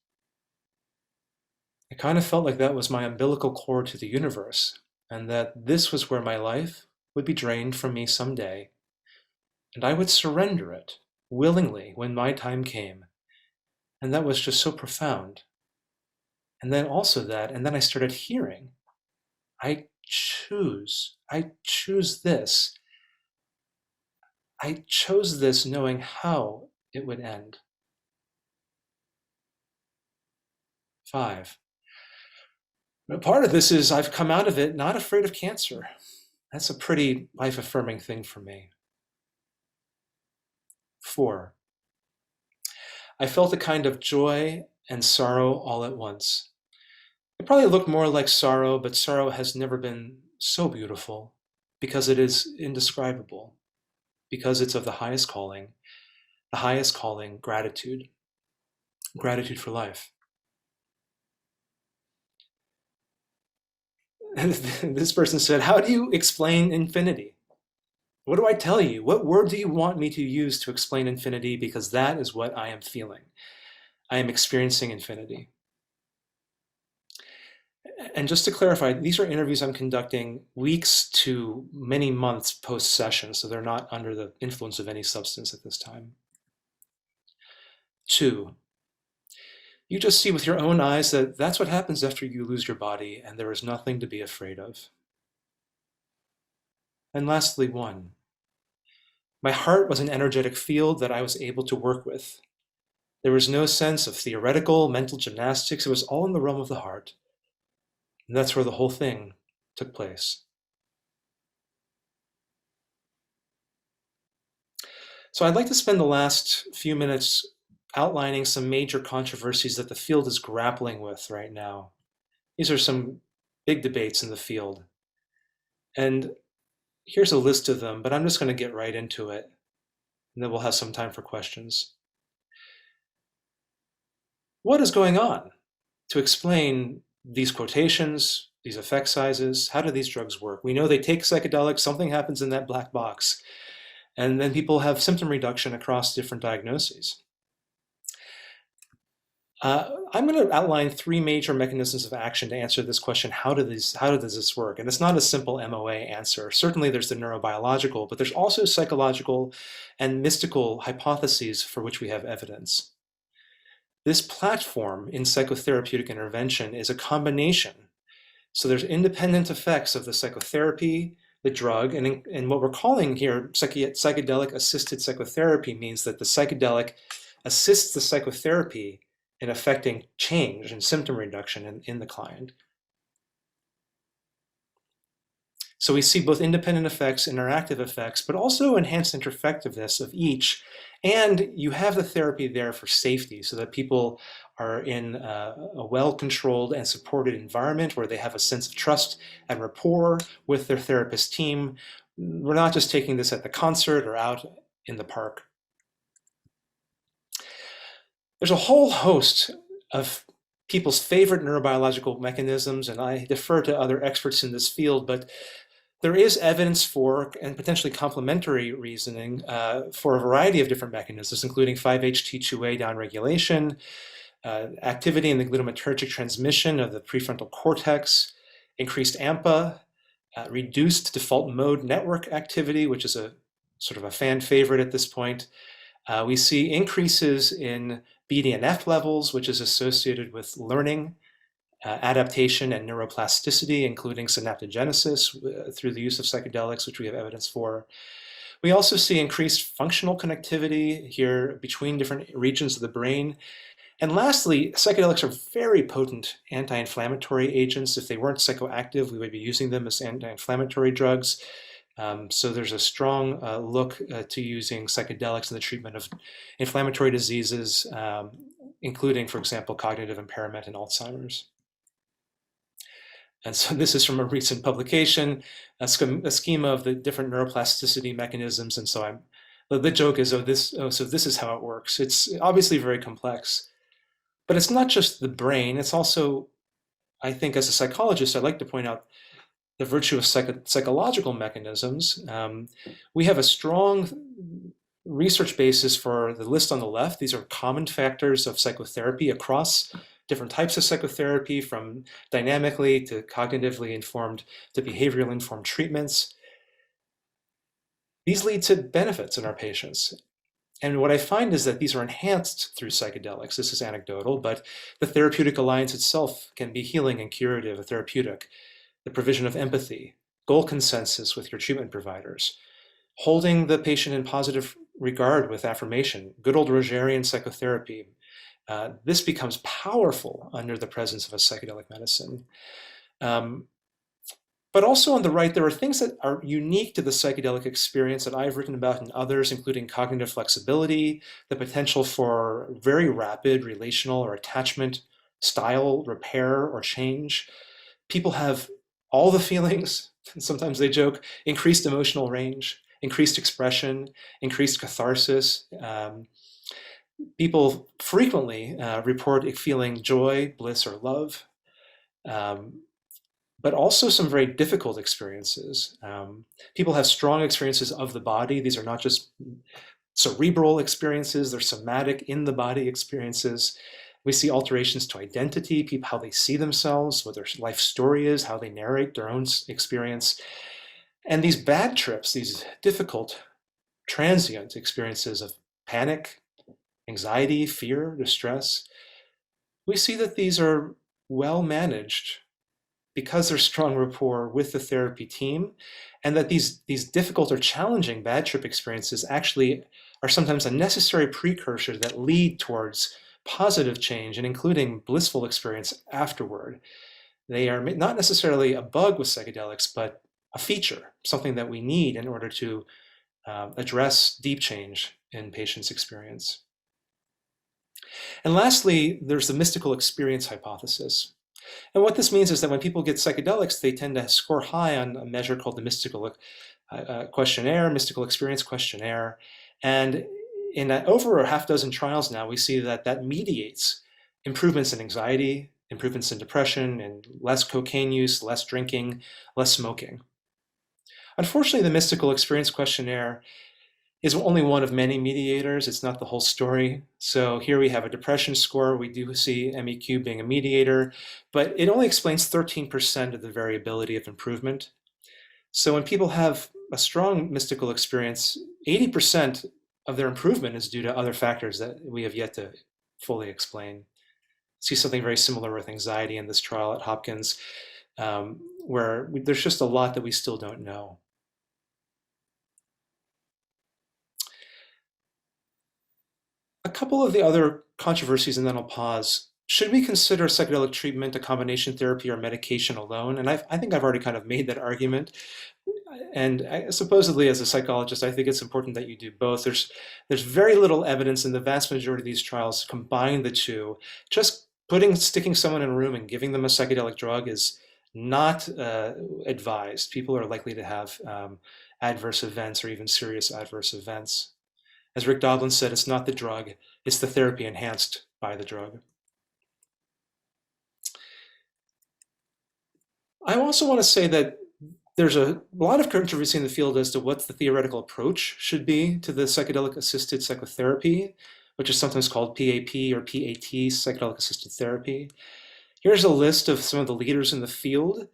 "I kind of felt like that was my umbilical cord to the universe, and that this was where my life would be drained from me someday, and I would surrender it willingly when my time came, and that was just so profound. And then and then I started hearing, I choose this. I chose this knowing how it would end." 5. Part of this is I've come out of it not afraid of cancer. That's a pretty life-affirming thing for me. 4. I felt a kind of joy and sorrow all at once. It probably looked more like sorrow, but sorrow has never been so beautiful because it is indescribable, because it's of the highest calling, gratitude, gratitude for life. This person said, "How do you explain infinity? What do I tell you? What word do you want me to use to explain infinity? Because that is what I am feeling. I am experiencing infinity." And just to clarify, these are interviews I'm conducting weeks to many months post-session, so they're not under the influence of any substance at this time. 2. You just see with your own eyes that that's what happens after you lose your body, and there is nothing to be afraid of. And lastly, 1. My heart was an energetic field that I was able to work with. There was no sense of theoretical mental gymnastics. It was all in the realm of the heart. And that's where the whole thing took place. So I'd like to spend the last few minutes outlining some major controversies that the field is grappling with right now. These are some big debates in the field. And here's a list of them, but I'm just going to get right into it, and then we'll have some time for questions. What is going on? To explain these quotations, these effect sizes, how do these drugs work? We know they take psychedelics, something happens in that black box, and then people have symptom reduction across different diagnoses. I'm going to outline 3 major mechanisms of action to answer this question, how does this work? And it's not a simple MOA answer. Certainly there's the neurobiological, but there's also psychological and mystical hypotheses for which we have evidence. This platform in psychotherapeutic intervention is a combination. So there's independent effects of the psychotherapy, the drug, and what we're calling here psychedelic-assisted psychotherapy means that the psychedelic assists the psychotherapy in affecting change and symptom reduction in the client. So we see both independent effects, interactive effects, but also enhanced intereffectiveness of each. And you have the therapy there for safety so that people are in a well-controlled and supported environment where they have a sense of trust and rapport with their therapist team. We're not just taking this at the concert or out in the park. There's a whole host of people's favorite neurobiological mechanisms, and I defer to other experts in this field, but there is evidence for and potentially complementary reasoning for a variety of different mechanisms, including 5-HT2A downregulation, activity in the glutamatergic transmission of the prefrontal cortex, increased AMPA, reduced default mode network activity, which is a sort of a fan favorite at this point. We see increases in BDNF levels, which is associated with learning, adaptation, and neuroplasticity, including synaptogenesis through the use of psychedelics, which we have evidence for. We also see increased functional connectivity here between different regions of the brain. And lastly, psychedelics are very potent anti-inflammatory agents. If they weren't psychoactive, we would be using them as anti-inflammatory drugs. So there's a strong look to using psychedelics in the treatment of inflammatory diseases, including, for example, cognitive impairment and Alzheimer's. And so this is from a recent publication, a schema of the different neuroplasticity mechanisms. And so the joke is, so this is how it works. It's obviously very complex, but it's not just the brain. It's also, I think as a psychologist, I'd like to point out the virtue of psychological mechanisms. We have a strong research basis for the list on the left. These are common factors of psychotherapy across different types of psychotherapy, from dynamically to cognitively informed to behavioral informed treatments. These lead to benefits in our patients. And what I find is that these are enhanced through psychedelics. This is anecdotal, but the therapeutic alliance itself can be healing and curative, a therapeutic. The provision of empathy, goal consensus with your treatment providers, holding the patient in positive regard with affirmation, good old Rogerian psychotherapy. This becomes powerful under the presence of a psychedelic medicine. But also on the right, there are things that are unique to the psychedelic experience that I've written about and others, including cognitive flexibility, the potential for very rapid relational or attachment style repair or change. People have all the feelings, sometimes they joke, increased emotional range, increased expression, increased catharsis. People frequently report feeling joy, bliss, or love, but also some very difficult experiences. People have strong experiences of the body. These are not just cerebral experiences, they're somatic, in the body experiences. We see alterations to identity, people, how they see themselves, what their life story is, how they narrate their own experience. And these bad trips, these difficult, transient experiences of panic, anxiety, fear, distress, we see that these are well managed because there's strong rapport with the therapy team, and that these difficult or challenging bad trip experiences actually are sometimes a necessary precursor that lead towards positive change and including blissful experience afterward. They are not necessarily a bug with psychedelics, but a feature, something that we need in order to address deep change in patients' experience. And lastly, there's the mystical experience hypothesis. And what this means is that when people get psychedelics, they tend to score high on a measure called the mystical questionnaire, mystical experience questionnaire. And in over a half dozen trials now, we see that that mediates improvements in anxiety, improvements in depression, and less cocaine use, less drinking, less smoking. Unfortunately, the mystical experience questionnaire is only one of many mediators. It's not the whole story. So here we have a depression score. We do see MEQ being a mediator, but it only explains 13% of the variability of improvement. So when people have a strong mystical experience, 80% of their improvement is due to other factors that we have yet to fully explain. See something very similar with anxiety in this trial at Hopkins, where there's just a lot that we still don't know. A couple of the other controversies, and then I'll pause. Should we consider psychedelic treatment a combination therapy or medication alone? And I think I've already kind of made that argument. And supposedly, as a psychologist, I think it's important that you do both. There's very little evidence in the vast majority of these trials combine the two. Just sticking someone in a room and giving them a psychedelic drug is not advised. People are likely to have adverse events or even serious adverse events. As Rick Doblin said, it's not the drug, it's the therapy enhanced by the drug. I also want to say that there's a lot of controversy in the field as to what the theoretical approach should be to the psychedelic-assisted psychotherapy, which is sometimes called PAP or PAT, psychedelic-assisted therapy. Here's a list of some of the leaders in the field.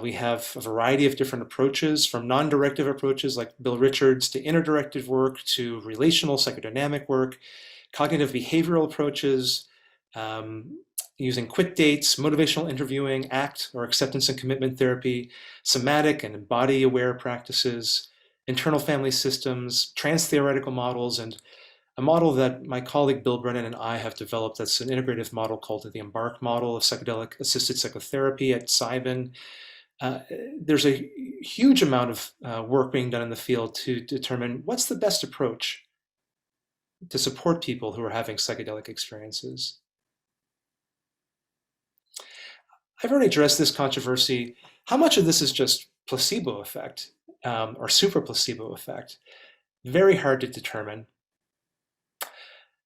We have a variety of different approaches, from non-directive approaches like Bill Richards to interdirective work to relational psychodynamic work, cognitive behavioral approaches, using quit dates, motivational interviewing, ACT or acceptance and commitment therapy, somatic and body-aware practices, internal family systems, trans-theoretical models, and a model that my colleague Bill Brennan and I have developed that's an integrative model called the EMBARK model of psychedelic-assisted psychotherapy at Sybin. There's a huge amount of work being done in the field to determine what's the best approach to support people who are having psychedelic experiences. I've already addressed this controversy. How much of this is just placebo effect or super placebo effect? Very hard to determine.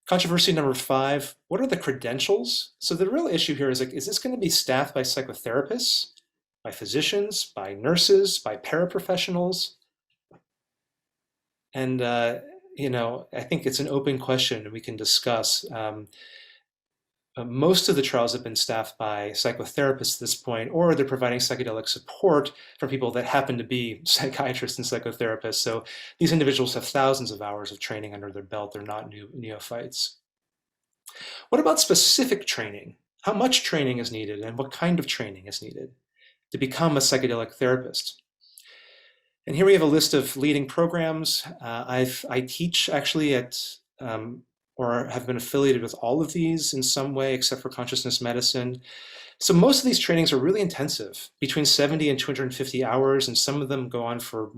Controversy number 5, what are the credentials? So the real issue here is, like, is this going to be staffed by psychotherapists, by physicians, by nurses, by paraprofessionals? And, I think it's an open question we can discuss. Most of the trials have been staffed by psychotherapists at this point, or they're providing psychedelic support for people that happen to be psychiatrists and psychotherapists. So these individuals have thousands of hours of training under their belt. They're not neophytes. What about specific training? How much training is needed and what kind of training is needed to become a psychedelic therapist? And here we have a list of leading programs. I teach actually at or have been affiliated with all of these in some way, except for consciousness medicine. So most of these trainings are really intensive, between 70 and 250 hours, and some of them go on for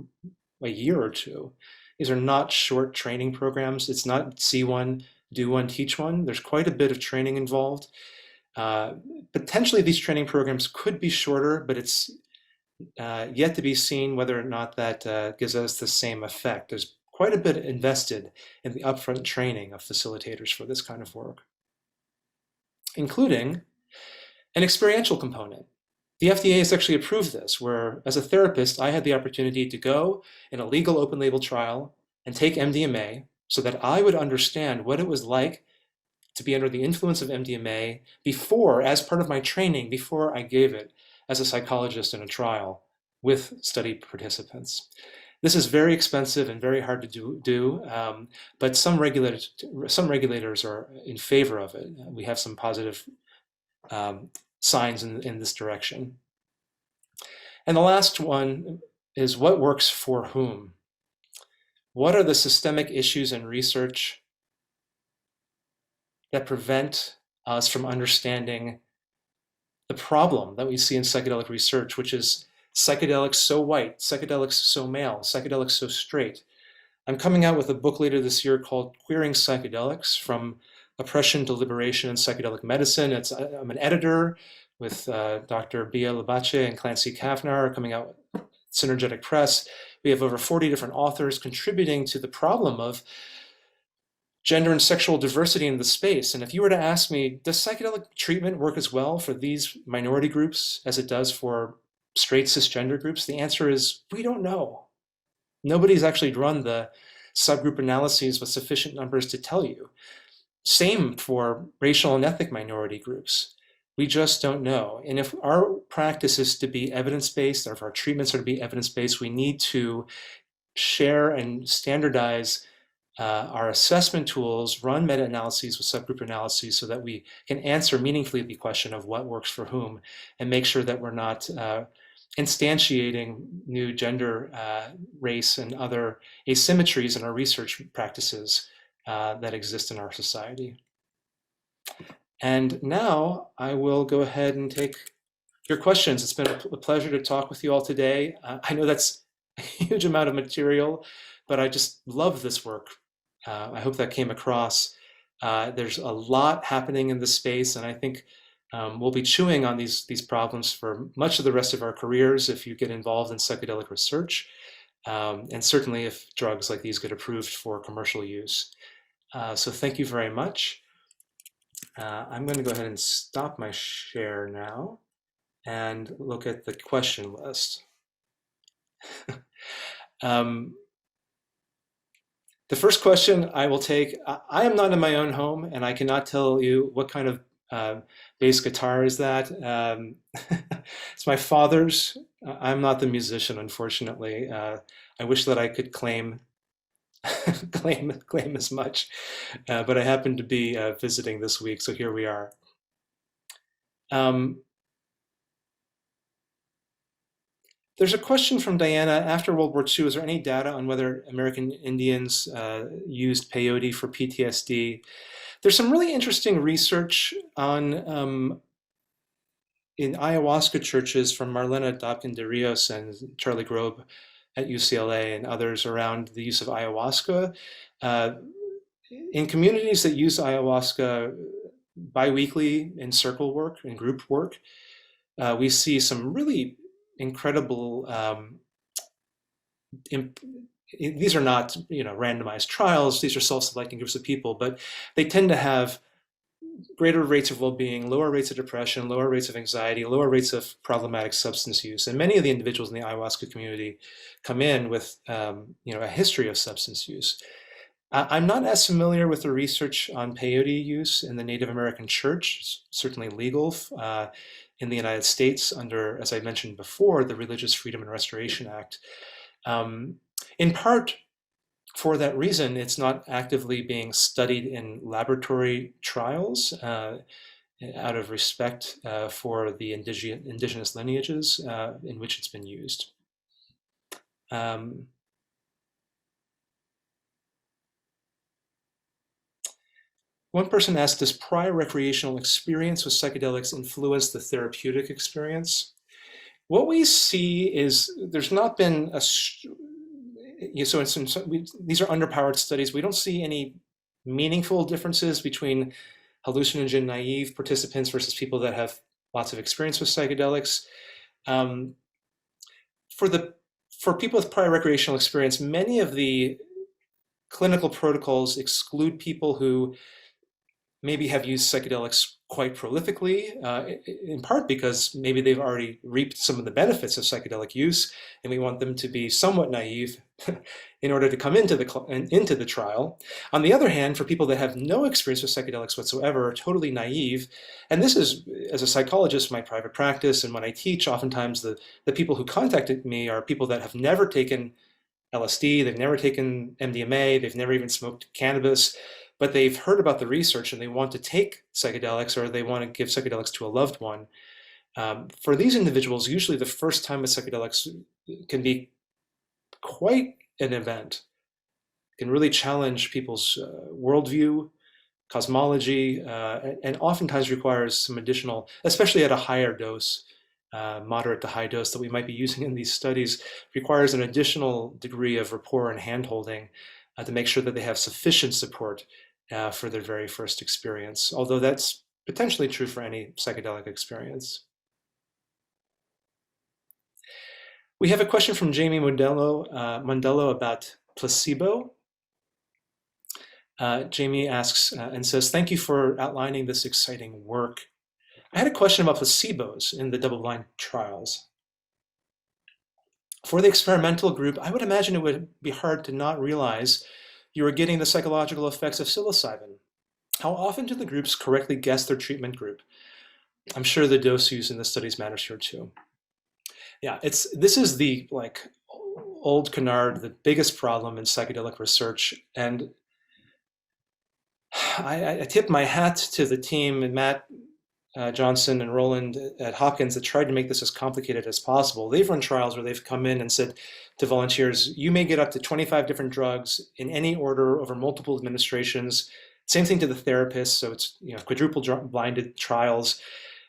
a year or two. These are not short training programs. It's not see one, do one, teach one. There's quite a bit of training involved. Potentially these training programs could be shorter, but it's yet to be seen whether or not that gives us the same effect. There's quite a bit invested in the upfront training of facilitators for this kind of work, including an experiential component. The FDA has actually approved this, where as a therapist, I had the opportunity to go in a legal open label trial and take MDMA so that I would understand what it was like to be under the influence of MDMA before, as part of my training, before I gave it as a psychologist in a trial with study participants. This is very expensive and very hard to do, but some regulators are in favor of it. We have some positive signs in this direction. And the last one is what works for whom? What are the systemic issues in research that prevent us from understanding the problem that we see in psychedelic research, which is psychedelics so white, psychedelics so male, psychedelics so straight? I'm coming out with a book later this year called Queering Psychedelics: From Oppression to Liberation in Psychedelic Medicine. I'm an editor with Dr. Bia Labache and Clancy Kavnar, coming out with Synergetic Press. We have over 40 different authors contributing to the problem of gender and sexual diversity in the space. And if you were to ask me, does psychedelic treatment work as well for these minority groups as it does for straight cisgender groups? The answer is, we don't know. Nobody's actually run the subgroup analyses with sufficient numbers to tell you. Same for racial and ethnic minority groups. We just don't know. And if our practice is to be evidence-based, or if our treatments are to be evidence-based, we need to share and standardize our assessment tools, run meta-analyses with subgroup analyses so that we can answer meaningfully the question of what works for whom, and make sure that we're not instantiating new gender, race, and other asymmetries in our research practices that exist in our society. And now I will go ahead and take your questions. It's been a pleasure to talk with you all today. I know that's a huge amount of material, but I just love this work. I hope that came across. There's a lot happening in this space, and I think we'll be chewing on these problems for much of the rest of our careers if you get involved in psychedelic research, and certainly if drugs like these get approved for commercial use. So thank you very much. I'm going to go ahead and stop my share now and look at the question list. The first question I will take, I am not in my own home, and I cannot tell you what kind of bass guitar is that. It's my father's. I'm not the musician, unfortunately. I wish that I could claim as much, but I happen to be visiting this week, so here we are. There's a question from Diana. After World War II, is there any data on whether American Indians used peyote for PTSD? There's some really interesting research on in ayahuasca churches from Marlena Dobkin de Rios and Charlie Grobe at UCLA and others around the use of ayahuasca. In communities that use ayahuasca biweekly in circle work and group work, we see some really incredible, these are not randomized trials, these are self-selecting groups of people, but they tend to have greater rates of well-being, lower rates of depression, lower rates of anxiety, lower rates of problematic substance use. And many of the individuals in the ayahuasca community come in with a history of substance use. I'm not as familiar with the research on peyote use in the Native American church. It's certainly legal in the United States under, as I mentioned before, the Religious Freedom and Restoration Act. In part for that reason, it's not actively being studied in laboratory trials out of respect for the indigenous lineages in which it's been used. One person asked, does prior recreational experience with psychedelics influence the therapeutic experience? What we see is there's not been these are underpowered studies. We don't see any meaningful differences between hallucinogen naive participants versus people that have lots of experience with psychedelics. For people with prior recreational experience, many of the clinical protocols exclude people who maybe have used psychedelics quite prolifically, in part because maybe they've already reaped some of the benefits of psychedelic use, and we want them to be somewhat naive in order to come into the trial. On the other hand, for people that have no experience with psychedelics whatsoever, are totally naive, and this is, as a psychologist in my private practice, and when I teach, oftentimes the people who contacted me are people that have never taken LSD, they've never taken MDMA, they've never even smoked cannabis, but they've heard about the research and they want to take psychedelics, or they want to give psychedelics to a loved one. For these individuals, usually the first time with psychedelics can be quite an event. It can really challenge people's worldview, cosmology, and oftentimes requires some additional, especially at a higher dose, moderate to high dose that we might be using in these studies, requires an additional degree of rapport and handholding to make sure that they have sufficient support for their very first experience, although that's potentially true for any psychedelic experience. We have a question from Jamie Mondello about placebo. Jamie asks and says, thank you for outlining this exciting work. I had a question about placebos in the double-blind trials. For the experimental group, I would imagine it would be hard to not realize you were getting the psychological effects of psilocybin. How often do the groups correctly guess their treatment group? I'm sure the dose used in the studies matters here too. Yeah, this is the old canard, the biggest problem in psychedelic research, and I tip my hat to the team and Matt Johnson and Roland at Hopkins that tried to make this as complicated as possible. They've run trials where they've come in and said to volunteers, you may get up to 25 different drugs in any order over multiple administrations. Same thing to the therapist, so it's quadruple blinded trials.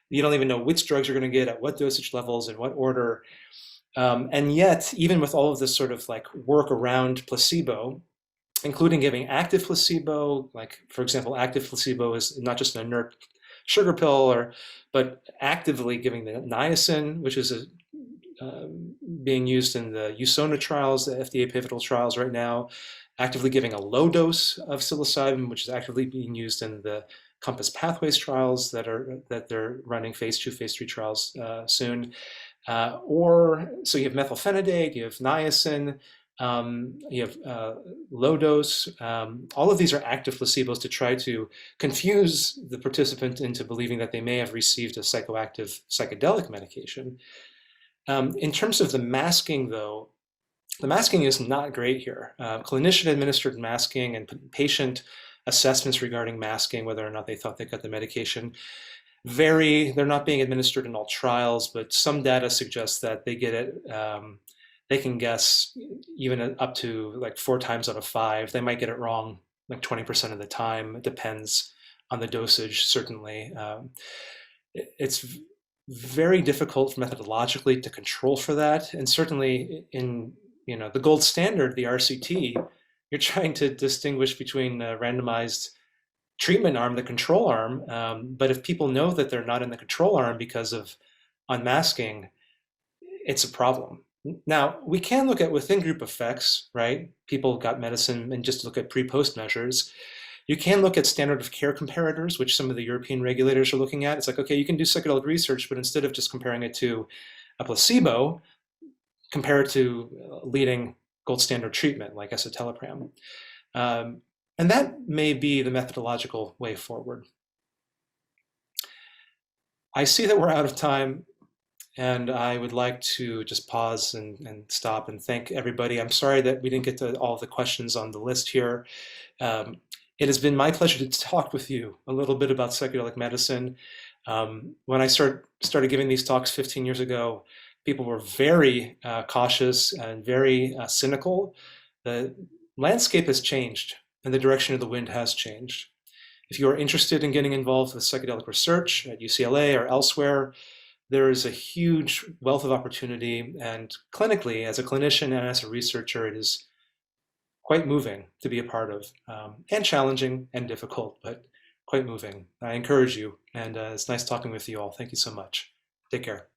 You don't even know which drugs you're going to get at what dosage levels in what order. And yet, even with all of this sort of work around placebo, including giving active placebo, for example, active placebo is not just an inert sugar pill, but actively giving the niacin, which is being used in the USONA trials, the FDA pivotal trials right now, actively giving a low dose of psilocybin, which is actively being used in the Compass Pathways trials that they're running phase 2, phase 3 trials soon. So you have methylphenidate, you have niacin, you have low dose. All of these are active placebos to try to confuse the participant into believing that they may have received a psychoactive psychedelic medication. In terms of the masking, though, the masking is not great here. Clinician-administered masking and patient assessments regarding masking, whether or not they thought they got the medication, vary. They're not being administered in all trials, but some data suggests that they get it. They can guess even up to 4 times out of 5. They might get it wrong 20% of the time. It depends on the dosage, certainly. It's very difficult methodologically to control for that. And certainly in the gold standard, the RCT, you're trying to distinguish between a randomized treatment arm, the control arm. But if people know that they're not in the control arm because of unmasking, it's a problem. Now, we can look at within group effects, right? People got medicine and just look at pre-post measures. You can look at standard of care comparators, which some of the European regulators are looking at. It's okay, you can do psychedelic research, but instead of just comparing it to a placebo, compare it to leading gold standard treatment like escitalopram. And that may be the methodological way forward. I see that we're out of time, and I would like to just pause and stop and thank everybody. I'm sorry that we didn't get to all the questions on the list here. It has been my pleasure to talk with you a little bit about psychedelic medicine. When I started giving these talks 15 years ago, people were very cautious and very cynical. The landscape has changed, and the direction of the wind has changed. If you are interested in getting involved with psychedelic research at UCLA or elsewhere, there is a huge wealth of opportunity, and clinically, as a clinician and as a researcher, it is quite moving to be a part of, and challenging and difficult, but quite moving. I encourage you, and it's nice talking with you all. Thank you so much. Take care.